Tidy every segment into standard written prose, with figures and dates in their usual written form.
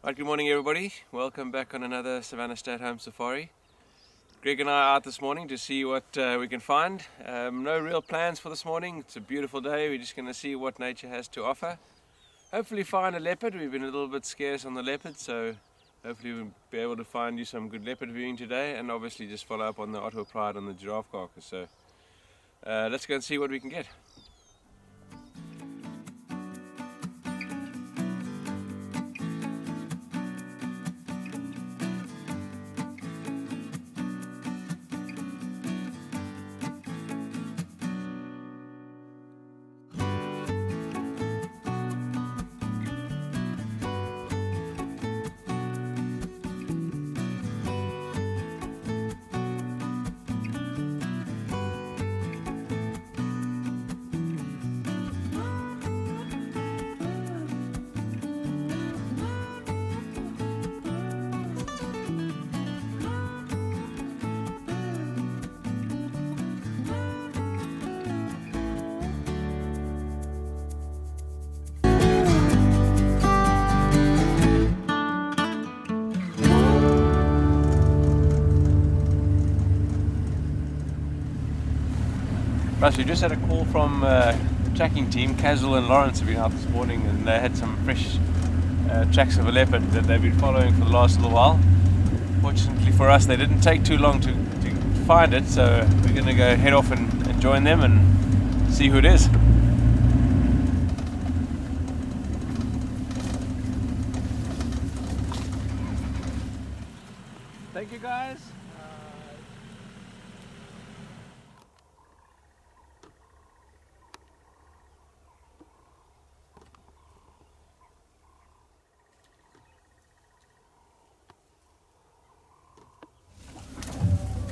Right, good morning everybody. Welcome back on another Savanna stay-at-home safari. Greg and I are out this morning to see what we can find. No real plans for this morning. It's a beautiful day. We're just going to see what nature has to offer. Hopefully find a leopard. We've been a little bit scarce on the leopard, so hopefully we'll be able to find you some good leopard viewing today, and obviously just follow up on the Ottawa Pride on the giraffe carcass. So let's go and see what we can get. Right, we just had a call from the tracking team. Gisela and Lawrence have been out this morning and they had some fresh tracks of a leopard that they've been following for the last little while. Fortunately for us, they didn't take too long to find it, so we're going to go head off and join them and see who it is. Thank you guys.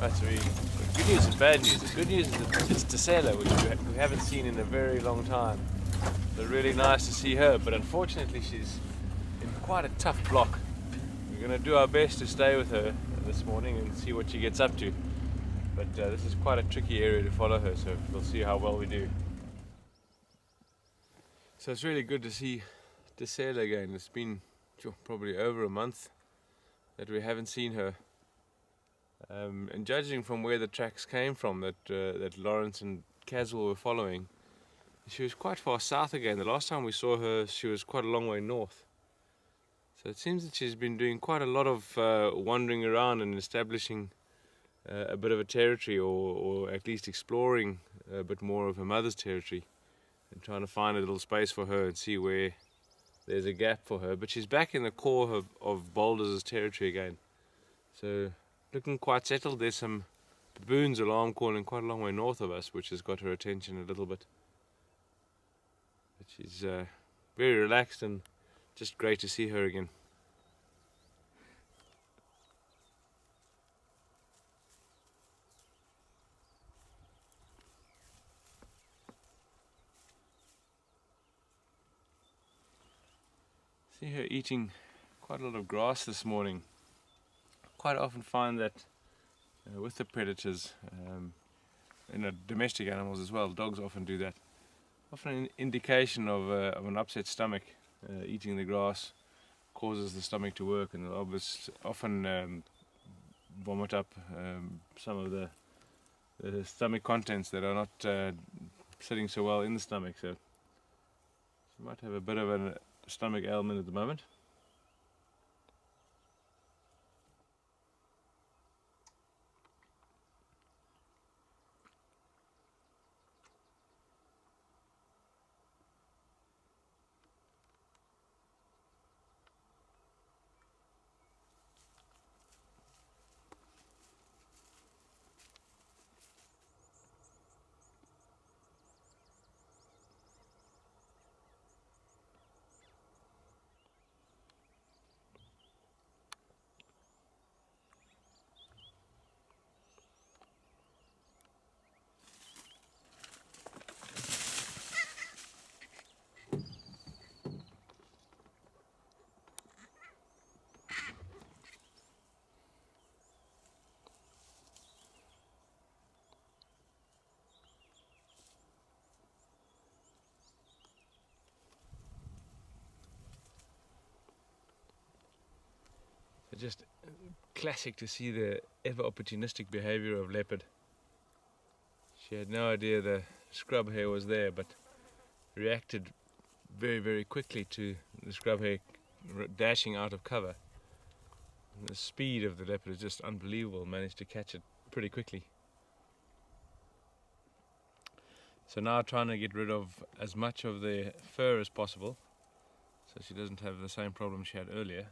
Right, so good news and bad news. The good news is that it's Tisela, which we haven't seen in a very long time. So really nice to see her, but unfortunately she's in quite a tough block. We're going to do our best to stay with her this morning and see what she gets up to. But this is quite a tricky area to follow her, so we'll see how well we do. So it's really good to see Tisela again. It's been probably over a month that we haven't seen her. And judging from where the tracks came from that Lawrence and Caswell were following, she was quite far south again. The last time we saw her, she was quite a long way north. So it seems that she's been doing quite a lot of wandering around and establishing a bit of a territory, or at least exploring a bit more of her mother's territory and trying to find a little space for her and see where there's a gap for her. But she's back in the core of Boulders' territory again. So looking quite settled. There's some baboons alarm calling quite a long way north of us, which has got her attention a little bit. But she's very relaxed and just great to see her again. See her eating quite a lot of grass this morning. Quite often find that with the predators, domestic animals as well, dogs often do that. Often an indication of an upset stomach. Eating the grass causes the stomach to work, and they'll often vomit up some of the stomach contents that are not sitting so well in the stomach. So she might have a bit of a stomach ailment at the moment. Just classic to see the ever opportunistic behaviour of Leopard. She had no idea the scrub hare was there, but reacted very, very quickly to the scrub hare dashing out of cover. And the speed of the leopard is just unbelievable, managed to catch it pretty quickly. So now trying to get rid of as much of the fur as possible, so she doesn't have the same problem she had earlier.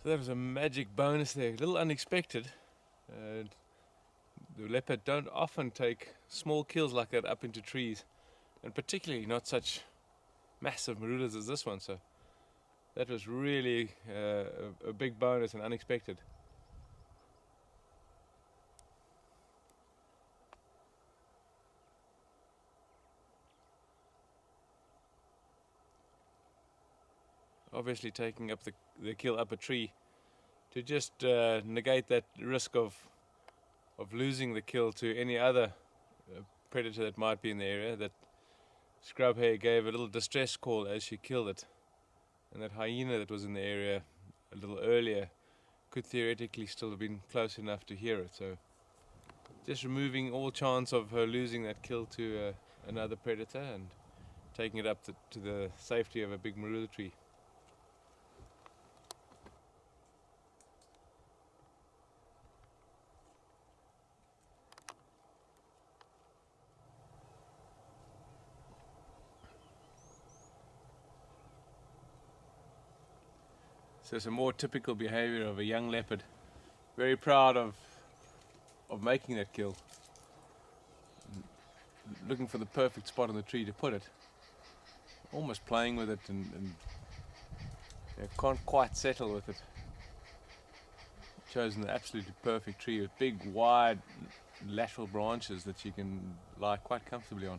So that was a magic bonus there, a little unexpected. The leopard don't often take small kills like that up into trees, and particularly not such massive marulas as this one, so that was really a big bonus and unexpected. Obviously taking up the kill up a tree to just negate that risk of losing the kill to any other predator that might be in the area. That scrub hare gave a little distress call as she killed it, and that hyena that was in the area a little earlier could theoretically still have been close enough to hear it. So just removing all chance of her losing that kill to another predator and taking it up to the safety of a big marula tree. So some more typical behavior of a young leopard. Very proud of making that kill. Looking for the perfect spot on the tree to put it. Almost playing with it and can't quite settle with it. Chosen the absolutely perfect tree with big wide lateral branches that you can lie quite comfortably on.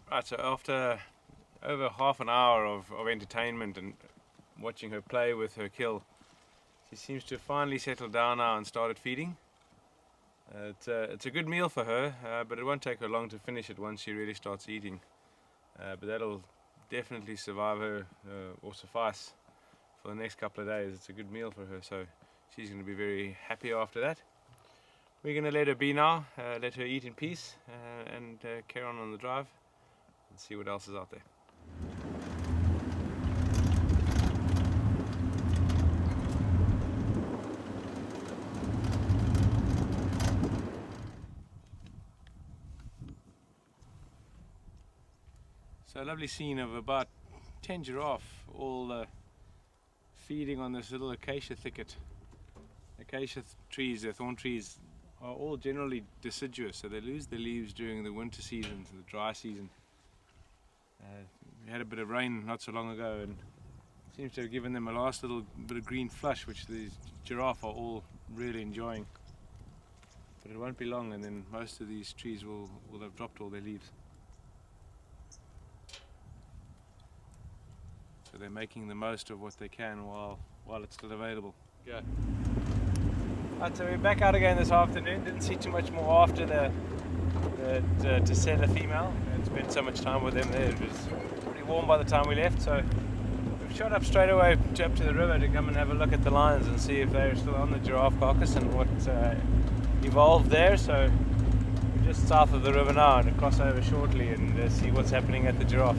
Right, so after over half an hour of entertainment and watching her play with her kill, she seems to have finally settled down now and started feeding. It's a good meal for her, but it won't take her long to finish it once she really starts eating. But that'll definitely survive her or suffice for the next couple of days. It's a good meal for her, so she's going to be very happy after that. We're going to let her be now, let her eat in peace and carry on the drive and see what else is out there. So a lovely scene of about 10 giraffe all feeding on this little acacia thicket. Acacia trees, the thorn trees, are all generally deciduous, so they lose their leaves during the winter season, the dry season. We had a bit of rain not so long ago and seems to have given them a last little bit of green flush, which these giraffe are all really enjoying. But it won't be long and then most of these trees will have dropped all their leaves. So they're making the most of what they can while it's still available. Yeah. Right, so we're back out again this afternoon. Didn't see too much more after the Tisela female. I spent so much time with them there. It was pretty warm by the time we left, so we've shot up straight away up to the river to come and have a look at the lions and see if they're still on the giraffe carcass and what evolved there. So we're just south of the river now and cross over shortly and see what's happening at the giraffe.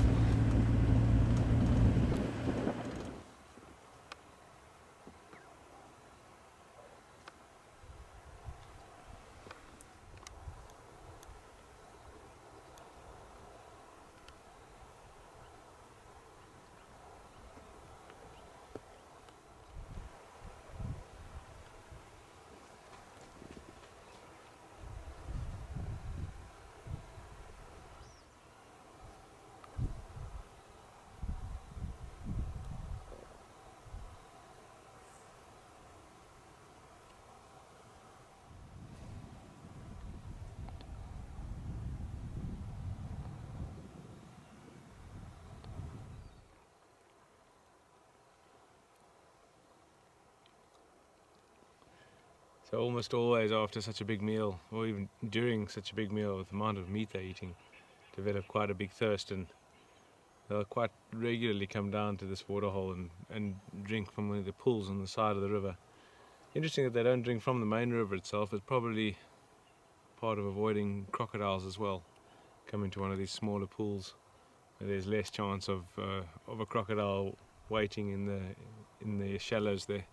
So almost always after such a big meal, or even during such a big meal, with the amount of meat they're eating, develop quite a big thirst, and they'll quite regularly come down to this waterhole and drink from one of the pools on the side of the river. Interesting that they don't drink from the main river itself. It's probably part of avoiding crocodiles as well. Coming to one of these smaller pools where there's less chance of a crocodile waiting in the shallows there.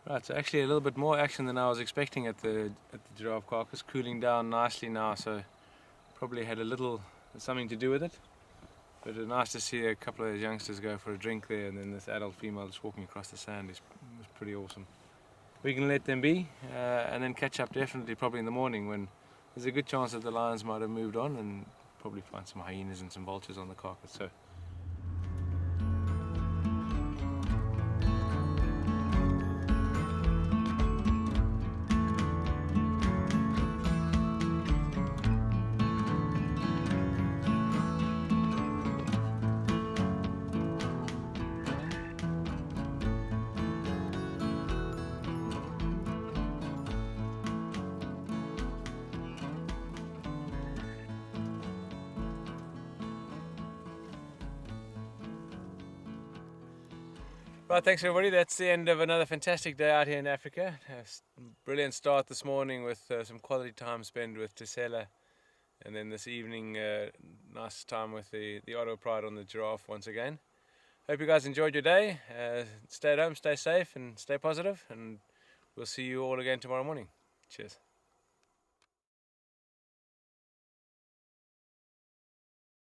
Right, so actually a little bit more action than I was expecting at the giraffe carcass, cooling down nicely now, so probably had a little something to do with it. But it's nice to see a couple of youngsters go for a drink there, and then this adult female just walking across the sand was pretty awesome. We can let them be, and then catch up definitely probably in the morning when there's a good chance that the lions might have moved on and probably find some hyenas and some vultures on the carcass. So. Right, thanks everybody. That's the end of another fantastic day out here in Africa. Brilliant start this morning with some quality time spent with Tisela, and then this evening nice time with the Ottawa Pride on the giraffe once again. Hope you guys enjoyed your day. Stay at home, stay safe and stay positive, and we'll see you all again tomorrow morning. Cheers.